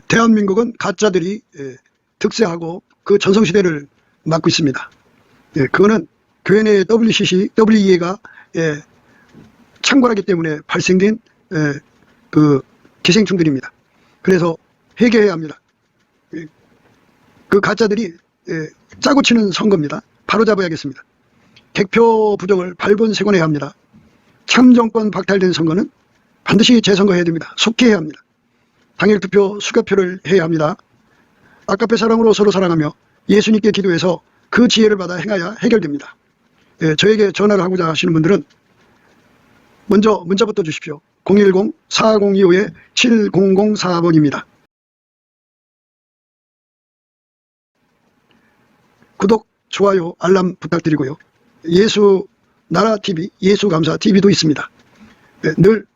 대한민국은 가짜들이 득세하고 그 전성시대를 맞고 있습니다. 그거는 교회 내 WCC, WEA가 창궐하기 때문에 발생된 그 기생충들입니다. 그래서 해결해야 합니다. 그 가짜들이 짜고 치는 선거입니다. 바로잡아야겠습니다. 객표 부정을 발본색원해야 합니다. 참정권 박탈된 선거는 반드시 재선거해야 됩니다. 속기해야 합니다. 당일 투표 수개표를 해야 합니다. 아까페 사랑으로 서로 사랑하며 예수님께 기도해서 그 지혜를 받아 행하여 해결됩니다. 저에게 전화를 하고자 하시는 분들은 먼저 문자부터 주십시오. 010-4025-7004번입니다. 구독, 좋아요, 알람 부탁드리고요. 예수 나라 TV, 예수 감사 TV도 있습니다. 늘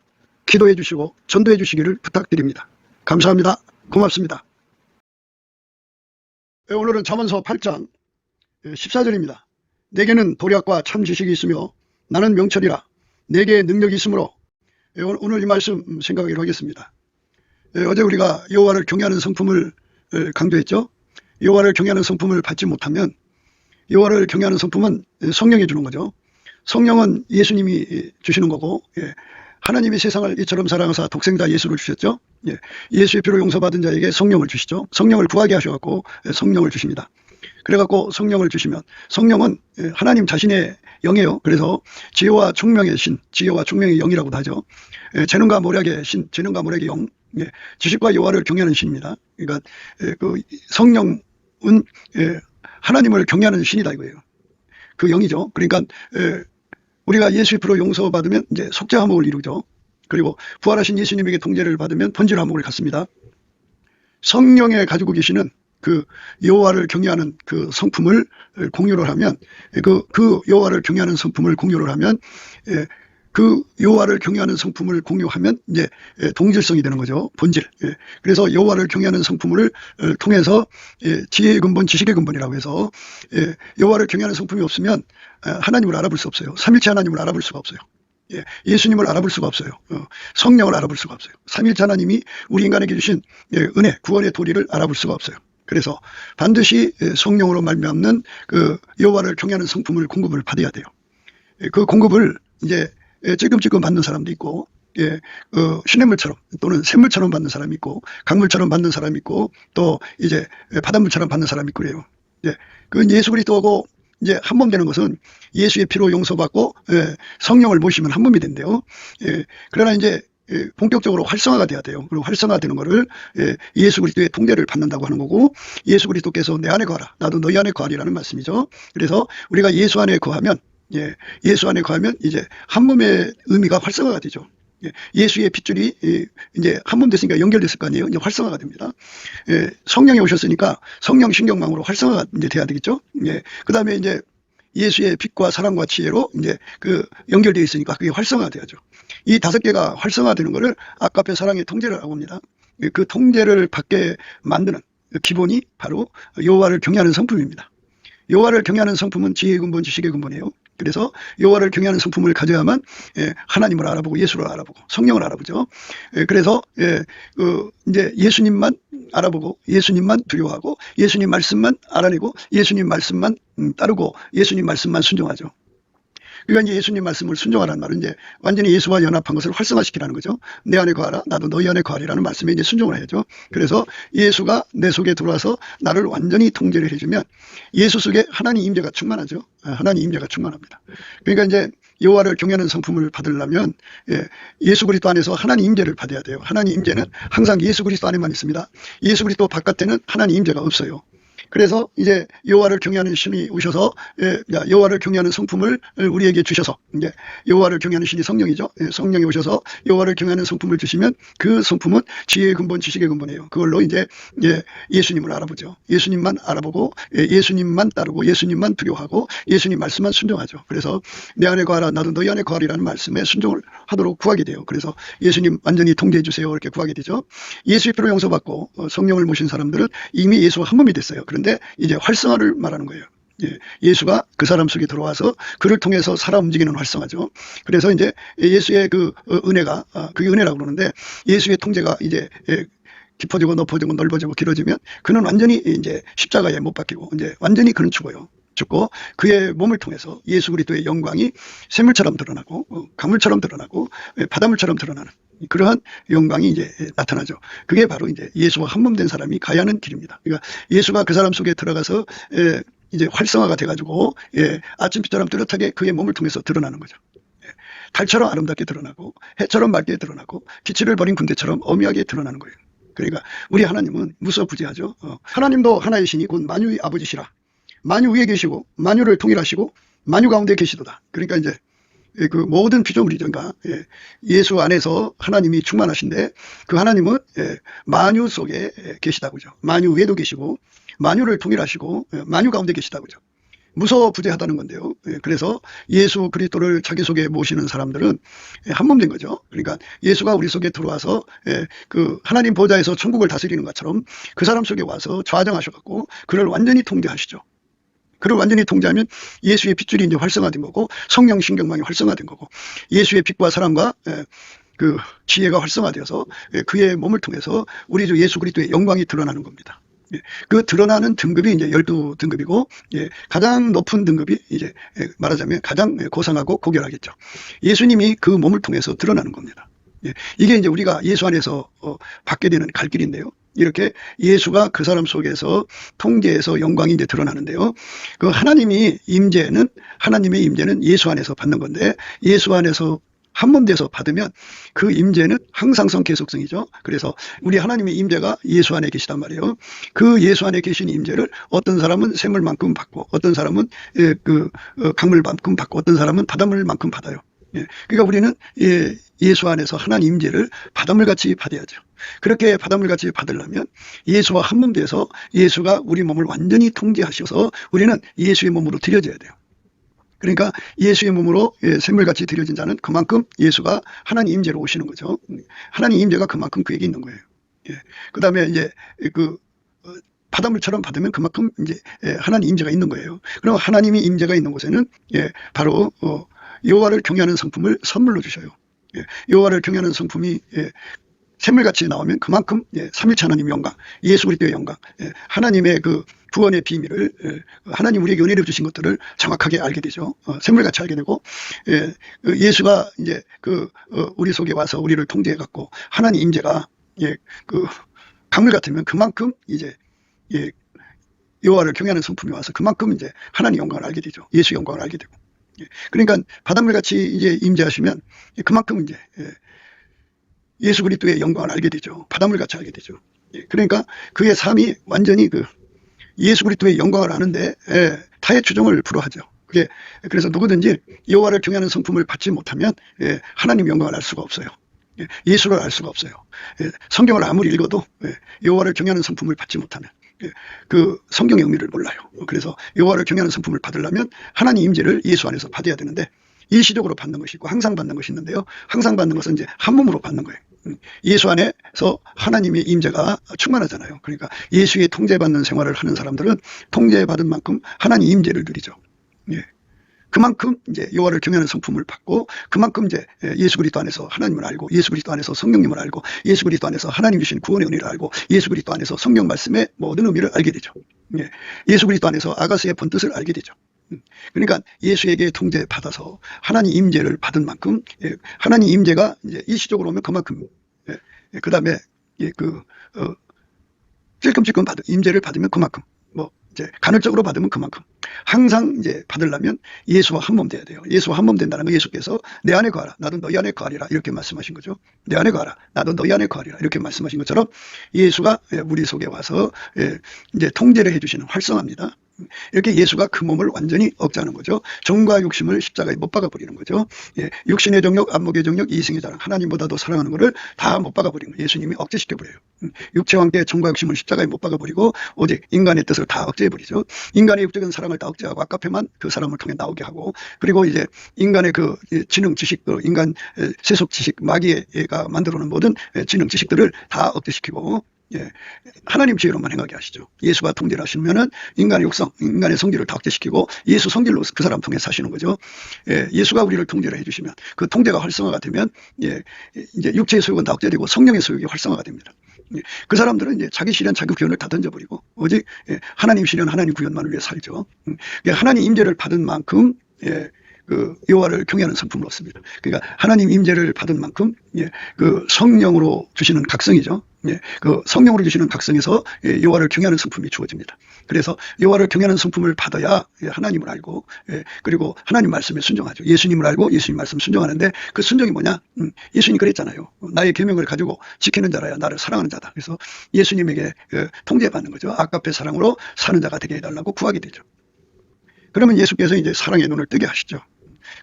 기도해 주시고 전도해 주시기를 부탁드립니다. 감사합니다. 고맙습니다. 오늘은 잠언서 8장 14절입니다. 내게는 도략과 참 지식이 있으며 나는 명철이라. 내게 능력이 있으므로. 오늘 이 말씀 생각하기로 하겠습니다. 어제 우리가 여호와를 경외하는 성품을 강조했죠. 여호와를 경외하는 성품을 받지 못하면, 여호와를 경외하는 성품은 성령이 주는 거죠. 성령은 예수님이 주시는 거고, 하나님이 세상을 이처럼 사랑하사 독생자 예수를 주셨죠. 예수의 피로 용서받은 자에게 성령을 주시죠. 성령을 구하게 하셔갖고 성령을 주십니다. 그래갖고 성령을 주시면, 성령은 하나님 자신의 영이에요. 그래서 지혜와 총명의 신, 지혜와 총명의 영이라고도 하죠. 재능과 모략의 신, 재능과 모략의 영, 지식과 여호와를 경외하는 신입니다. 그러니까 그 성령은 하나님을 경외하는 신이다 이거예요. 그 영이죠. 그러니까 우리가 예수의 피로 용서받으면 이제 속죄 화목을 이루죠. 그리고 부활하신 예수님에게 통제를 받으면 번질 화목을 갖습니다. 성령에 가지고 계시는 그 여호와를 경외하는 그 성품을 공유를 하면, 그 여호와를 경외하는 성품을 공유를 하면, 그 여호와를 경외하는 성품을 공유하면 이제 동질성이 되는 거죠. 본질. 그래서 여호와를 경외하는 성품을 통해서 지혜의 근본, 지식의 근본이라고 해서 여호와를 경외하는 성품이 없으면 하나님을 알아볼 수 없어요. 삼일체 하나님을 알아볼 수가 없어요. 예수님을 알아볼 수가 없어요. 성령을 알아볼 수가 없어요. 삼일체 하나님이 우리 인간에게 주신 은혜, 구원의 도리를 알아볼 수가 없어요. 그래서 반드시 성령으로 말미암는 그 여호와를 경외하는 성품을 공급을 받아야 돼요. 그 공급을 이제 찔끔찔끔 받는 사람도 있고, 시냇물처럼 또는 샘물처럼 받는 사람이 있고, 강물처럼 받는 사람이 있고, 또 이제 바닷물처럼 받는 사람이 있고 그래요. 그 예수 그리스도하고 이제 한 몸 되는 것은 예수의 피로 용서받고 성령을 모시면 한 몸이 된대요. 그러나 이제 본격적으로 활성화가 돼야 돼요. 그리고 활성화되는 거를 예수 그리스도의 통제를 받는다고 하는 거고, 예수 그리스도께서 내 안에 거하라, 나도 너희 안에 거하리라는 말씀이죠. 그래서 우리가 예수 안에 거하면, 예수 안에 거하면 이제 한 몸의 의미가 활성화가 되죠. 예수의 핏줄이 이제 한 몸 됐으니까 연결됐을 거 아니에요. 이제 활성화가 됩니다. 성령이 오셨으니까 성령 신경망으로 활성화가 이제 돼야 되겠죠. 그 다음에 이제 예수의 빛과 사랑과 지혜로 이제 그 연결되어 있으니까 그게 활성화가 돼야죠. 이 5개가 활성화되는 거를 아까페 사랑의 통제라고 합니다. 그 통제를 받게 만드는 기본이 바로 여호와를 경외하는 성품입니다. 여호와를 경외하는 성품은 지혜의 근본, 지식의 근본이에요. 그래서 여호와를 경외하는 성품을 가져야만 하나님을 알아보고 예수를 알아보고 성령을 알아보죠. 그래서 이제 예수님만 알아보고 예수님만 두려워하고 예수님 말씀만 알아내고 예수님 말씀만 따르고 예수님 말씀만 순종하죠. 그러니까 이제 예수님 말씀을 순종하라는 말은 이제 완전히 예수와 연합한 것을 활성화시키라는 거죠. 내 안에 거하라, 나도 너희 안에 거하리라는 말씀에 이제 순종을 해야죠. 그래서 예수가 내 속에 들어와서 나를 완전히 통제를 해주면 예수 속에 하나님 임재가 충만하죠. 하나님 임재가 충만합니다. 그러니까 이제 여호와를 경외하는 성품을 받으려면 예수 그리스도 안에서 하나님 임재를 받아야 돼요. 하나님 임재는 항상 예수 그리스도 안에만 있습니다. 예수 그리스도 바깥에는 하나님 임재가 없어요. 그래서 이제 여호와를 경외하는 신이 오셔서 여호와를 경외하는 성품을 우리에게 주셔서, 이제 여호와를 경외하는 신이 성령이죠. 성령이 오셔서 여호와를 경외하는 성품을 주시면 그 성품은 지혜의 근본, 지식의 근본이에요. 그걸로 이제 예수님을 알아보죠. 예수님만 알아보고 예수님만 따르고 예수님만 두려워하고 예수님 말씀만 순종하죠. 그래서 내 안에 거하라, 나도 너희 안에 거하리라는 말씀에 순종을 하도록 구하게 돼요. 그래서 예수님 완전히 통제해 주세요 이렇게 구하게 되죠. 예수의 피로 용서받고 성령을 모신 사람들은 이미 예수와 한 몸이 됐어요. 그런데 이제 활성화를 말하는 거예요. 예수가 그 사람 속에 들어와서 그를 통해서 살아 움직이는 활성화죠. 그래서 이제 예수의 그 은혜가, 그게 은혜라고 그러는데 예수의 통제가 이제 깊어지고 높아지고 넓어지고 길어지면 그는 완전히 이제 십자가에 못 박히고 이제 완전히 그는 죽어요. 죽고 그의 몸을 통해서 예수 그리스도의 영광이 샘물처럼 드러나고 강물처럼 드러나고 바닷물처럼 드러나는 그러한 영광이 이제 나타나죠. 그게 바로 이제 예수와 한 몸 된 사람이 가야 하는 길입니다. 그러니까 예수가 그 사람 속에 들어가서 이제 활성화가 돼가지고 아침빛처럼 뚜렷하게 그의 몸을 통해서 드러나는 거죠. 달처럼 아름답게 드러나고 해처럼 맑게 드러나고 기치를 버린 군대처럼 엄하게 드러나는 거예요. 그러니까 우리 하나님은 무소부재하죠. 하나님도 하나의 신이 곧 만유의 아버지시라. 만유 위에 계시고 만유를 통일하시고 만유 가운데 계시도다. 그러니까 이제 그 모든 피조물이죠. 그러니까 예수 안에서 하나님이 충만하신데 그 하나님은 만유 속에 계시다고죠. 만유 위에도 계시고 만유를 통일하시고 만유 가운데 계시다고죠. 무소부재하다는 건데요. 그래서 예수 그리스도를 자기 속에 모시는 사람들은 한 몸 된 거죠. 그러니까 예수가 우리 속에 들어와서 그 하나님 보좌에서 천국을 다스리는 것처럼 그 사람 속에 와서 좌정하셔갖고 그를 완전히 통제하시죠. 그를 완전히 통제하면 예수의 핏줄이 이제 활성화된 거고 성령 신경망이 활성화된 거고 예수의 빛과 사랑과 그 지혜가 활성화되어서 그의 몸을 통해서 우리 주 예수 그리스도의 영광이 드러나는 겁니다. 그 드러나는 등급이 이제 12등급이고 가장 높은 등급이 이제 말하자면 가장 고상하고 고결하겠죠. 예수님이 그 몸을 통해서 드러나는 겁니다. 이게 이제 우리가 예수 안에서 받게 되는 갈 길인데요. 이렇게 예수가 그 사람 속에서 통제해서 영광이 이제 드러나는데요. 그 하나님의 임재는 예수 안에서 받는 건데 예수 안에서 한 몸 돼서 받으면 그 임재는 항상성 계속성이죠. 그래서 우리 하나님의 임재가 예수 안에 계시단 말이에요. 그 예수 안에 계신 임재를 어떤 사람은 샘물만큼 받고 어떤 사람은 그 강물만큼 받고 어떤 사람은 바닷물만큼 받아요. 그러니까 우리는 예수 안에서 하나님 임재를 바닷물같이 받아야죠. 그렇게 바닷물같이 받으려면 예수와 한 몸 돼서 예수가 우리 몸을 완전히 통제하셔서 우리는 예수의 몸으로 드려져야 돼요. 그러니까 예수의 몸으로 샘물같이 드려진 자는 그만큼 예수가 하나님 임재로 오시는 거죠. 하나님 임재가 그만큼 그에게 있는 거예요. 그 다음에 이제 그 바닷물처럼 받으면 그만큼 이제 하나님 임재가 있는 거예요. 그럼 하나님이 임재가 있는 곳에는 바로 여호와를 경외하는 성품을 선물로 주셔요. 여호와를 경외하는 성품이 샘물같이 나오면 그만큼 삼위일체 하나님의 영광, 예수 그리스도의 영광, 하나님의 그 구원의 비밀을 하나님 우리에게 은혜를 주신 것들을 정확하게 알게 되죠. 샘물같이 알게 되고 예수가 이제 그 우리 속에 와서 우리를 통제해 갖고 하나님 임재가 그 강물 같으면 그만큼 이제 여호와를 경외하는 성품이 와서 그만큼 이제 하나님 영광을 알게 되죠. 예수 영광을 알게 되고. 그러니까 바닷물같이 이제 임재하시면 그만큼 이제 예수 그리스도의 영광을 알게 되죠. 바닷물같이 알게 되죠. 그러니까 그의 삶이 완전히 그 예수 그리스도의 영광을 아는데 타의 추종을 불허하죠. 그게 그래서 누구든지 여호와를 경외하는 성품을 받지 못하면 하나님 영광을 알 수가 없어요. 예수를 알 수가 없어요. 성경을 아무리 읽어도 여호와를 경외하는 성품을 받지 못하면 그 성경의 의미를 몰라요. 그래서 여호와를 경외하는 성품을 받으려면 하나님 임재를 예수 안에서 받아야 되는데 일시적으로 받는 것이 있고 항상 받는 것이 있는데요. 항상 받는 것은 이제 한 몸으로 받는 거예요. 예수 안에서 하나님의 임재가 충만하잖아요. 그러니까 예수의 통제받는 생활을 하는 사람들은 통제받은 만큼 하나님 임재를 누리죠. 그만큼 이제 여호와를 경외하는 성품을 받고 그만큼 이제 예수 그리스도 안에서 하나님을 알고 예수 그리스도 안에서 성령님을 알고 예수 그리스도 안에서 하나님 주신 구원의 은혜를 알고 예수 그리스도 안에서 성경 말씀의 모든 의미를 알게 되죠. 예수 그리스도 안에서 아가스의 본뜻을 알게 되죠. 그러니까 예수에게 통제받아서 하나님 임재를 받은 만큼 하나님 임재가 이제 일시적으로 오면 그만큼 그 다음에 찔끔찔끔 받은 임재를 받으면 그만큼 뭐 이제 간헐적으로 받으면 그만큼 항상 이제 받으려면 예수와 한 몸 돼야 돼요. 예수와 한 몸 된다는 거 예수께서 내 안에 거하라 나도 너희 안에 거하리라 이렇게 말씀하신 거죠. 내 안에 거하라 나도 너희 안에 거하리라 이렇게 말씀하신 것처럼 예수가 우리 속에 와서 이제 통제를 해주시는 활성화입니다. 이렇게 예수가 그 몸을 완전히 억제하는 거죠. 정과 욕심을 십자가에 못 박아버리는 거죠. 육신의 정욕, 안목의 정욕, 이승의 자랑, 하나님보다도 사랑하는 것을 다 못 박아버리는 거예요. 예수님이 억제시켜버려요. 육체와 함께 정과 욕심을 십자가에 못 박아버리고 오직 인간의 뜻을 다 억제해버리죠. 인간의 육적인 사랑을 다 억제하고 아까페만 그 사람을 통해 나오게 하고 그리고 이제 인간의 그 지능 지식, 인간 세속 지식, 마귀가 만들어놓은 모든 지능 지식들을 다 억제시키고 하나님 지혜로만 행하게 하시죠. 예수가 통제를 하시면은 인간의 육성, 인간의 성질을 다 억제시키고 예수 성질로 그 사람 통해 사시는 거죠. 예수가 우리를 통제를 해주시면 그 통제가 활성화가 되면 이제 육체의 소욕은 다 억제되고 성령의 소욕이 활성화가 됩니다. 예, 그 사람들은 이제 자기 실현, 자기 구현을 다 던져버리고 오직 하나님 실현, 하나님 구현만을 위해 살죠. 하나님 임재를 받은 만큼 그 여호와를 경외하는 성품을 얻습니다. 그러니까 하나님 임재를 받은 만큼 그 성령으로 주시는 각성이죠. 그 성령으로 주시는 각성에서 여호와를 경외하는 성품이 주어집니다. 그래서 여호와를 경외하는 성품을 받아야 하나님을 알고 그리고 하나님 말씀에 순종하죠. 예수님을 알고 예수님 말씀 순종하는데 그 순종이 뭐냐? 예수님이 그랬잖아요. 나의 계명을 가지고 지키는 자라야 나를 사랑하는 자다. 그래서 예수님에게 통제받는 거죠. 아까페 사랑으로 사는 자가 되게 해달라고 구하게 되죠. 그러면 예수께서 이제 사랑의 눈을 뜨게 하시죠.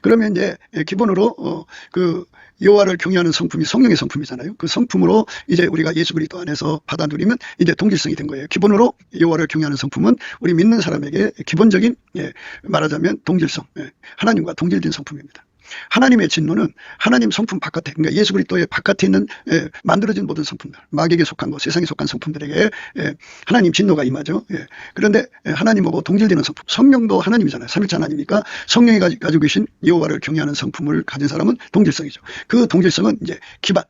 그러면 이제 기본으로 그 여호와를 경외하는 성품이 성령의 성품이잖아요. 그 성품으로 이제 우리가 예수 그리스도 안에서 받아 누리면 이제 동질성이 된 거예요. 기본으로 여호와를 경외하는 성품은 우리 믿는 사람에게 기본적인 말하자면 동질성, 하나님과 동질된 성품입니다. 하나님의 진노는 하나님 성품 바깥에, 그러니까 예수 그리스도의 바깥에 있는 만들어진 모든 성품들, 마귀에게 속한 것, 세상에 속한 성품들에게 하나님 진노가 임하죠. 그런데 하나님하고 동질되는 성품, 성령도 하나님이잖아요. 삼일체 하나님이니까 성령이 가지고 계신 여호와를 경외하는 성품을 가진 사람은 동질성이죠. 그 동질성은 이제 기반,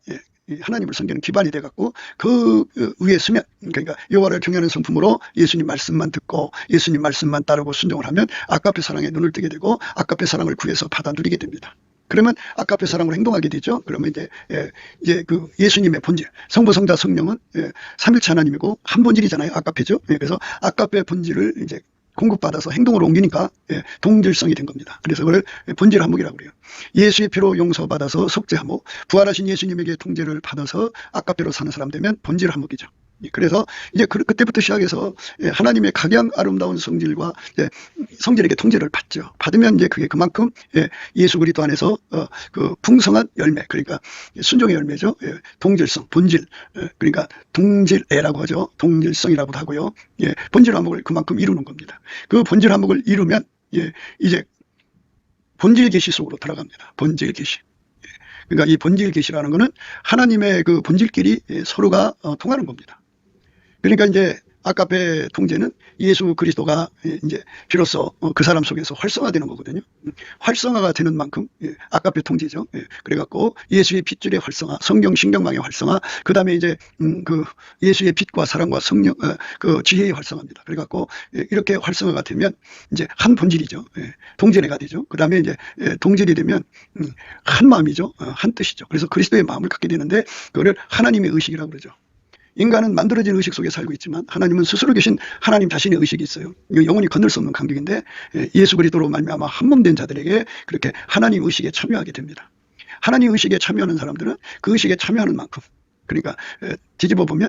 하나님을 섬기는 기반이 돼갖고 그 위에 서면, 그러니까 여호와를 경외하는 성품으로 예수님 말씀만 듣고 예수님 말씀만 따르고 순종을 하면 아까페 사랑에 눈을 뜨게 되고 아까페 사랑을 구해서 받아 누리게 됩니다. 그러면 아까페 사랑으로 행동하게 되죠. 그러면 이제 그 예수님의 본질, 성부, 성자, 성령은 삼일체 하나님이고 한 본질이잖아요. 아까페죠. 그래서 아까페 본질을 이제 공급받아서 행동으로 옮기니까 동질성이 된 겁니다. 그래서 그걸 본질 한목이라고 그래요. 예수의 피로 용서받아서 속죄하고 부활하신 예수님에게 통제를 받아서 아까페로 사는 사람 되면 본질 한목이죠. 그래서 이제 그때부터 시작해서 하나님의 각양 아름다운 성질과 성질에게 통제를 받죠. 받으면 이제 그게 그만큼 예수 그리스도 안에서 그 풍성한 열매, 그러니까 순종의 열매죠. 동질성, 본질, 그러니까 동질애라고 하죠. 동질성이라고도 하고요. 본질 한목을 그만큼 이루는 겁니다. 그 본질 한목을 이루면 이제 본질 계시 속으로 들어갑니다. 본질 계시. 그러니까 이 본질 계시라는 거는 하나님의 그 본질끼리 서로가 통하는 겁니다. 그러니까 이제 아까페 통제는 예수 그리스도가 이제 비로소 그 사람 속에서 활성화되는 거거든요. 활성화가 되는 만큼 아까페 통제죠. 그래갖고 예수의 핏줄의 활성화, 성경 신경망의 활성화, 그 다음에 이제 그 예수의 빛과 사랑과 성령 그 지혜의 활성화입니다. 그래갖고 이렇게 활성화가 되면 이제 한 본질이죠. 동질애가 되죠. 그 다음에 이제 동질이 되면 한 마음이죠. 한 뜻이죠. 그래서 그리스도의 마음을 갖게 되는데 그거를 하나님의 의식이라고 그러죠. 인간은 만들어진 의식 속에 살고 있지만 하나님은 스스로 계신 하나님 자신의 의식이 있어요. 영원히 건널 수 없는 간격인데 예수 그리스도로 말미암아 한 몸 된 자들에게 그렇게 하나님 의식에 참여하게 됩니다. 하나님 의식에 참여하는 사람들은 그 의식에 참여하는 만큼, 그러니까 뒤집어 보면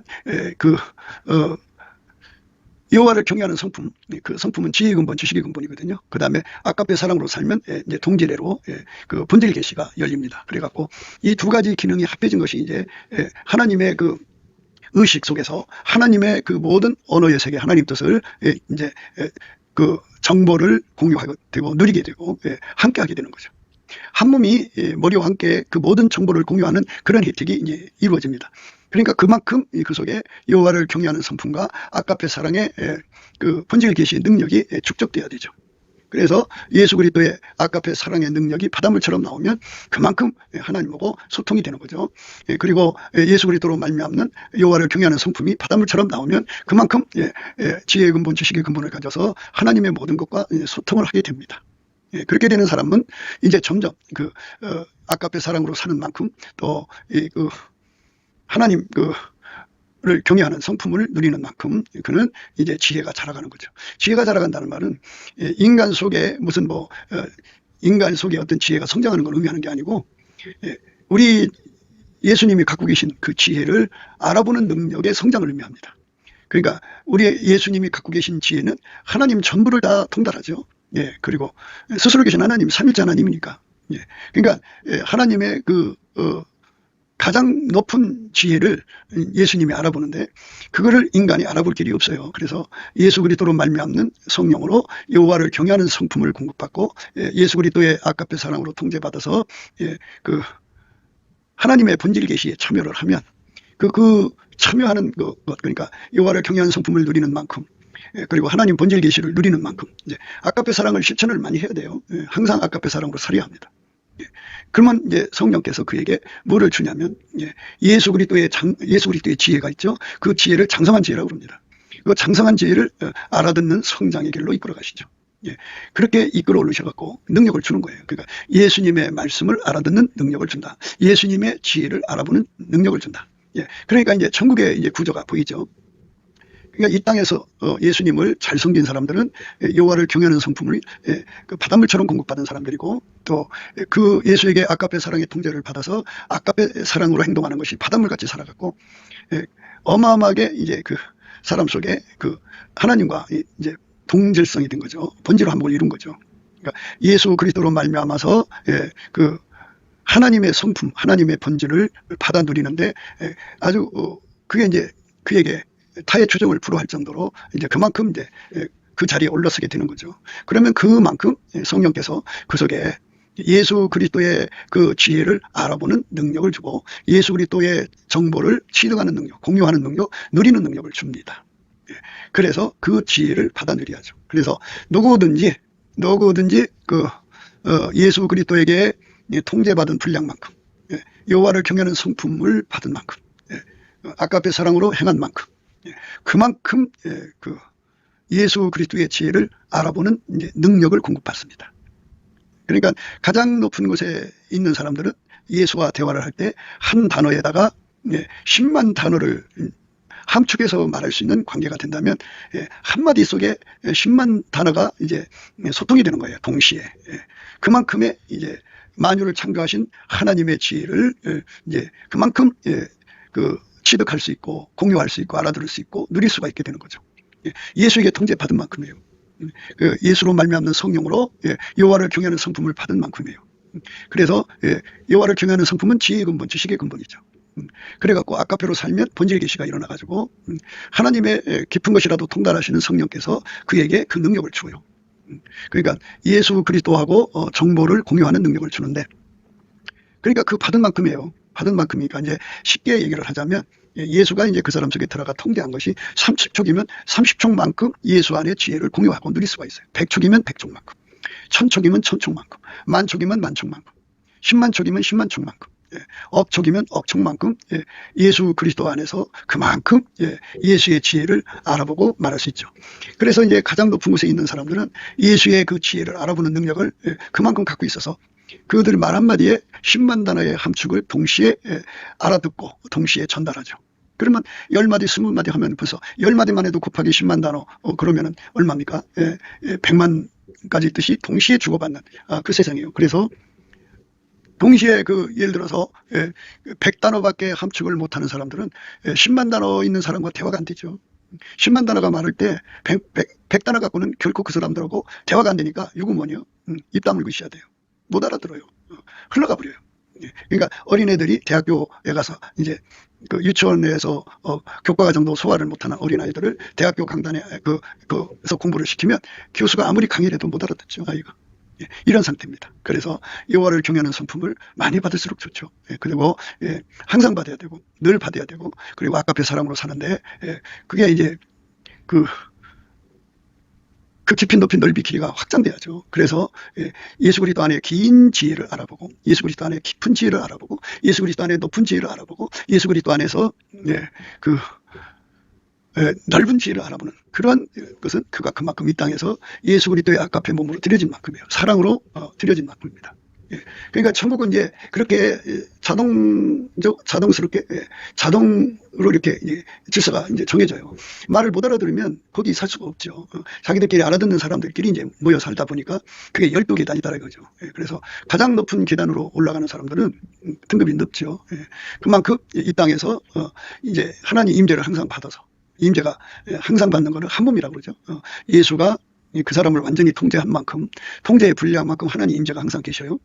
여호와를 경외하는 성품, 그 성품은 지혜의 근본, 지식의 근본이거든요. 그 다음에 아까페 사랑으로 살면 이제 동질애로 그 본질 계시가 열립니다. 그래갖고 이 두 가지 기능이 합해진 것이 이제 하나님의 그 의식 속에서 하나님의 그 모든 언어의 세계, 하나님 뜻을 이제 그 정보를 공유하게 되고 누리게 되고 함께하게 되는 거죠. 한 몸이 머리와 함께 그 모든 정보를 공유하는 그런 혜택이 이제 이루어집니다. 그러니까 그만큼 그 속에 여호와를 경외하는 성품과 아까페 사랑의 그 본질 계시의 능력이 축적돼야 되죠. 그래서 예수 그리스도의 아까페 사랑의 능력이 바닷물처럼 나오면 그만큼 하나님하고 소통이 되는 거죠. 그리고 예수 그리스도로 말미암는 여호와를 경외하는 성품이 바닷물처럼 나오면 그만큼 지혜의 근본, 지식의 근본을 가져서 하나님의 모든 것과 소통을 하게 됩니다. 그렇게 되는 사람은 이제 점점 그 아까페 사랑으로 사는 만큼 또 그 하나님 를 경외하는 성품을 누리는 만큼 그는 이제 지혜가 자라가는 거죠. 지혜가 자라간다는 말은 인간 속에 무슨 인간 속에 어떤 지혜가 성장하는 걸 의미하는 게 아니고 우리 예수님이 갖고 계신 그 지혜를 알아보는 능력의 성장을 의미합니다. 그러니까 우리 예수님이 갖고 계신 지혜는 하나님 전부를 다 통달하죠. 그리고 스스로 계신 하나님, 삼일째 하나님이니까. 그러니까 하나님의 가장 높은 지혜를 예수님이 알아보는데 그거를 인간이 알아볼 길이 없어요. 그래서 예수 그리스도로 말미암는 성령으로 여호와를 경외하는 성품을 공급받고 예수 그리스도의 아까페 사랑으로 통제받아서 그 하나님의 본질 계시에 참여를 하면 그 참여하는 것, 그러니까 여호와를 경외하는 성품을 누리는 만큼 그리고 하나님 본질 계시를 누리는 만큼 이제 아까페 사랑을 실천을 많이 해야 돼요. 항상 아까페 사랑으로 살아야 합니다. 그러면 이제 성령께서 그에게 뭐를 주냐면 예수 그리스도의 지혜가 있죠. 그 지혜를 장성한 지혜라고 합니다. 그 장성한 지혜를 알아듣는 성장의 길로 이끌어 가시죠. 그렇게 이끌어 올리셔갖고 능력을 주는 거예요. 그러니까 예수님의 말씀을 알아듣는 능력을 준다. 예수님의 지혜를 알아보는 능력을 준다. 그러니까 이제 천국의 이제 구조가 보이죠. 그러니까 이 땅에서 예수님을 잘 섬긴 사람들은 여호와를 경외하는 성품을 그 바닷물처럼 공급받은 사람들이고, 또 그 예수에게 아가페 사랑의 통제를 받아서 아가페 사랑으로 행동하는 것이 바닷물같이 살아갔고, 어마어마하게 이제 그 사람 속에 그 하나님과 이제 동질성이 된 거죠. 본질로 한복을 이룬 거죠. 그러니까 예수 그리스도로 말미암아서 그 하나님의 성품, 하나님의 본질을 받아 누리는데 아주 그게 이제 그에게 타의 추종을 불허할 정도로 이제 그만큼 이제 그 자리에 올라서게 되는 거죠. 그러면 그만큼 성령께서 그 속에 예수 그리스도의 그 지혜를 알아보는 능력을 주고, 예수 그리스도의 정보를 취득하는 능력, 공유하는 능력, 누리는 능력을 줍니다. 그래서 그 지혜를 받아 누려야죠. 그래서 누구든지 그 예수 그리스도에게 통제받은 분량만큼, 여호와를 경외하는 성품을 받은 만큼, 아가페 사랑으로 행한 만큼, 그만큼 그 예수 그리스도의 지혜를 알아보는 이제 능력을 공급받습니다. 그러니까 가장 높은 곳에 있는 사람들은 예수와 대화를 할 때 한 단어에다가 10만 단어를 함축해서 말할 수 있는 관계가 된다면 한마디 속에 10만 단어가 이제 소통이 되는 거예요. 동시에. 그만큼의 이제 만유를 창조하신 하나님의 지혜를 이제 그만큼 그 취득할 수 있고 공유할 수 있고 알아들을 수 있고 누릴 수가 있게 되는 거죠. 예수에게 통제받은 만큼이에요. 예수로 말미암는 성령으로 여호와를 경외하는 성품을 받은 만큼이에요. 그래서 여호와를 경외하는 성품은 지혜의 근본, 지식의 근본이죠. 그래갖고 아가페로 살면 본질 계시가 일어나가지고 하나님의 깊은 것이라도 통달하시는 성령께서 그에게 그 능력을 주어요. 그러니까 예수 그리스도하고 정보를 공유하는 능력을 주는데, 그러니까 그 받은 만큼이에요. 받은 만큼이니까 이제 쉽게 얘기를 하자면 예수가 이제 그 사람 속에 들어가 통제한 것이 30촉이면 30촉만큼 예수 안에 지혜를 공유하고 누릴 수가 있어요. 100촉이면 100촉만큼, 1000촉이면 1000촉만큼, 만촉이면 만촉만큼, 10만 촉이면 10만 촉만큼, 억촉이면 억촉만큼 예수 그리스도 안에서 그만큼 예수의 지혜를 알아보고 말할 수 있죠. 그래서 이제 가장 높은 곳에 있는 사람들은 예수의 그 지혜를 알아보는 능력을 그만큼 갖고 있어서 그들 말 한마디에 10만 단어의 함축을 동시에 알아듣고 동시에 전달하죠. 그러면 10마디, 20마디 하면 벌써 10마디만 해도 곱하기 10만 단어, 그러면은 얼마입니까? 100만까지 뜻이 동시에 주고받는 그 세상이에요. 그래서 동시에 그 예를 들어서 100단어밖에 함축을 못하는 사람들은 10만 단어 있는 사람과 대화가 안 되죠. 10만 단어가 많을 때 100단어 갖고는 결코 그 사람들하고 대화가 안 되니까 이거 뭐냐? 입 다물고 있어야 돼요. 못 알아들어요. 흘러가 버려요. 그러니까 어린애들이 대학교에 가서 이제 그 유치원에서 교과과정도 소화를 못하는 어린아이들을 대학교 강단에 그에서 공부를 시키면 교수가 아무리 강의를 해도 못 알아듣죠, 아이가. 이런 상태입니다. 그래서 여호와를 경외하는 성품을 많이 받을수록 좋죠. 그리고 항상 받아야 되고 늘 받아야 되고, 그리고 아가페 사랑으로 사는데 그게 이제 그 깊이 높이 넓이 길이가 확장돼야죠. 그래서 예수 그리스도 안에 긴 지혜를 알아보고, 예수 그리스도 안에 깊은 지혜를 알아보고, 예수 그리스도 안에 높은 지혜를 알아보고, 예수 그리스도 안에서 그 넓은 지혜를 알아보는 그러한 것은 그가 그만큼 이 땅에서 예수 그리스도의 아가페 몸으로 들여진 만큼이에요. 사랑으로 들여진 만큼입니다. 그러니까 천국은 이제 그렇게 자동스럽게 자동으로 이렇게 질서가 이제 정해져요. 말을 못 알아들으면 거기 살 수가 없죠. 자기들끼리 알아듣는 사람들끼리 이제 모여 살다 보니까 그게 12계단이다 이거죠. 그래서 가장 높은 계단으로 올라가는 사람들은 등급이 높죠. 그만큼 이 땅에서 이제 하나님 임재를 항상 받아서, 임재가 항상 받는 거는 한 몸이라고 그러죠. 예수가 그 사람을 완전히 통제한 만큼, 통제의 분량만큼 하나님 임재가 항상 계셔요.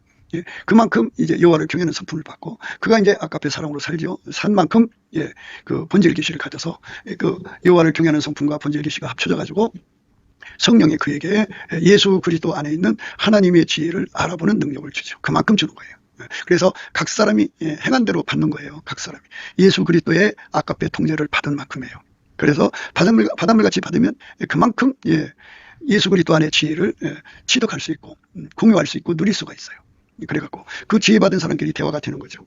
그만큼 이제 여호와를 경외하는 성품을 받고, 그가 이제 아가페 사랑으로 살죠. 산 만큼 그 본질 계시를 가져서 그 여호와를 경외하는 성품과 본질 계시가 합쳐져 가지고 성령이 그에게 예수 그리스도 안에 있는 하나님의 지혜를 알아보는 능력을 주죠. 그만큼 주는 거예요. 그래서 각 사람이 행한 대로 받는 거예요. 각 사람이 예수 그리스도의 아가페 통제를 받은 만큼이에요. 그래서 바닷물같이 받으면 그만큼 예수 그리스도 안의 지혜를 취득할 수 있고 공유할 수 있고 누릴 수가 있어요. 그래갖고 그 지혜받은 사람끼리 대화가 되는 거죠.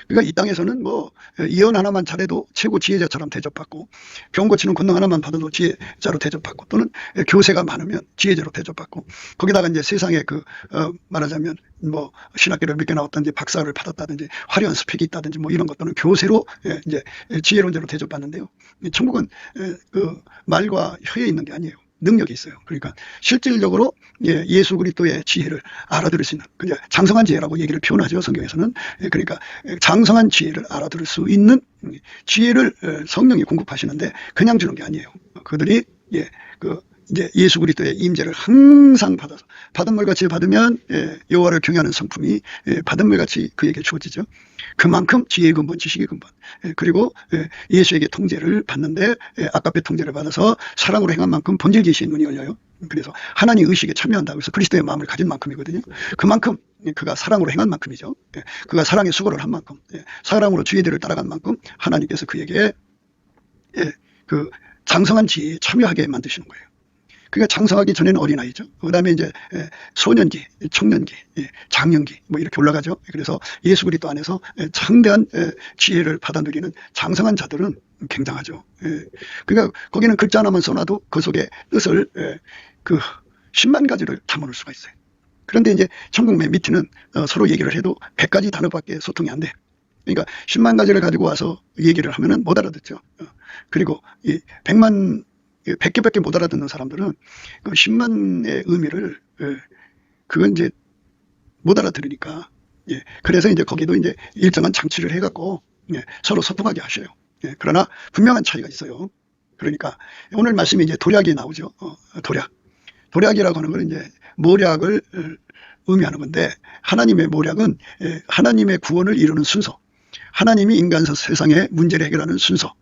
그러니까 이 땅에서는 뭐 예언 하나만 잘해도 최고 지혜자처럼 대접받고, 병 고치는 권능 하나만 받아도 지혜자로 대접받고, 또는 교세가 많으면 지혜자로 대접받고, 거기다가 이제 세상에 말하자면 뭐 신학교를 몇 개 나왔다든지 박사를 받았다든지 화려한 스펙이 있다든지 뭐 이런 것들은 교세로 이제 지혜론자로 대접받는데요. 천국은 그 말과 혀에 있는 게 아니에요. 능력이 있어요. 그러니까 실질적으로 예수 그리스도의 지혜를 알아들을 수 있는, 그냥 장성한 지혜라고 얘기를 표현하죠, 성경에서는. 그러니까 장성한 지혜를 알아들을 수 있는 지혜를 성령이 공급하시는데 그냥 주는 게 아니에요. 그들이 이제 예수 그리스도의 임재를 항상 받아서, 받은 물같이 받으면 여호와를 경외하는 성품이 받은 물같이 그에게 주어지죠. 그만큼 지혜의 근본, 지식의 근본, 그리고 예수에게 통제를 받는데 아까페 통제를 받아서 사랑으로 행한 만큼 본질 계시의 눈이 열려요. 그래서 하나님 의식에 참여한다. 그래서 그리스도의 마음을 가진 만큼이거든요. 그만큼 그가 사랑으로 행한 만큼이죠. 그가 사랑의 수고를 한 만큼, 사랑으로 주의대를 따라간 만큼 하나님께서 그에게 그 장성한 지혜에 참여하게 만드시는 거예요. 그러니까 장성하기 전에는 어린아이죠. 그 다음에 이제 소년기, 청년기, 장년기 뭐 이렇게 올라가죠. 그래서 예수 그리스도 안에서 창대한 지혜를 받아 누리는 장성한 자들은 굉장하죠. 그러니까 거기는 글자 하나만 써놔도 그 속에 뜻을 10만 가지를 담아놓을 수가 있어요. 그런데 이제 천국 맨 밑에는 서로 얘기를 해도 100가지 단어밖에 소통이 안 돼. 그러니까 10만 가지를 가지고 와서 얘기를 하면은 못 알아듣죠. 그리고 이 100개밖에 못 알아듣는 사람들은 그 10만의 의미를 그건 이제 못 알아들으니까, 그래서 이제 거기도 이제 일정한 장치를 해갖고 서로 소통하게 하셔요. 그러나 분명한 차이가 있어요. 그러니까 오늘 말씀이 이제 도략이 나오죠. 도략이라고 하는 건 이제 모략을 의미하는 건데, 하나님의 모략은 하나님의 구원을 이루는 순서, 하나님이 인간서 세상의 문제를 해결하는 순서,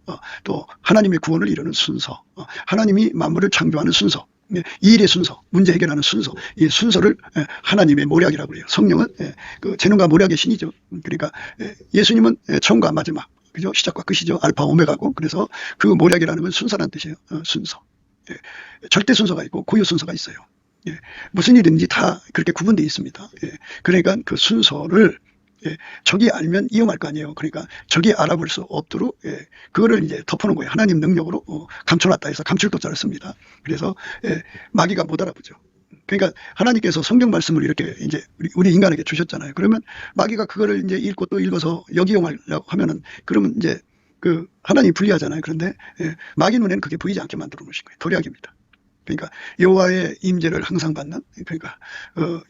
또 하나님의 구원을 이루는 순서, 하나님이 만물을 창조하는 순서, 이 일의 순서, 문제 해결하는 순서, 이 순서를 하나님의 모략이라고 해요. 성령은 그 재능과 모략의 신이죠. 그러니까 예수님은 처음과 마지막, 그죠? 시작과 끝이죠. 알파 오메가고. 그래서 그 모략이라는 건 순서라는 뜻이에요. 순서. 절대 순서가 있고 고유 순서가 있어요. 무슨 일인지 다 그렇게 구분되어 있습니다. 그러니까 그 순서를 적이 알면 위험할 거 아니에요. 그러니까 적이 알아볼 수 없도록 그거를 이제 덮어놓은 거예요. 하나님 능력으로 감춰놨다 해서 감출도자를 씁니다. 그래서 마귀가 못 알아보죠. 그러니까 하나님께서 성경 말씀을 이렇게 이제 우리 인간에게 주셨잖아요. 그러면 마귀가 그거를 이제 읽고 또 읽어서 역이용하려고 하면은, 그러면 이제 그 하나님이 불리하잖아요. 그런데 마귀 눈에는 그게 보이지 않게 만들어 놓으신 거예요. 도략입니다. 그러니까 여호와의 임재를 항상 받는, 그러니까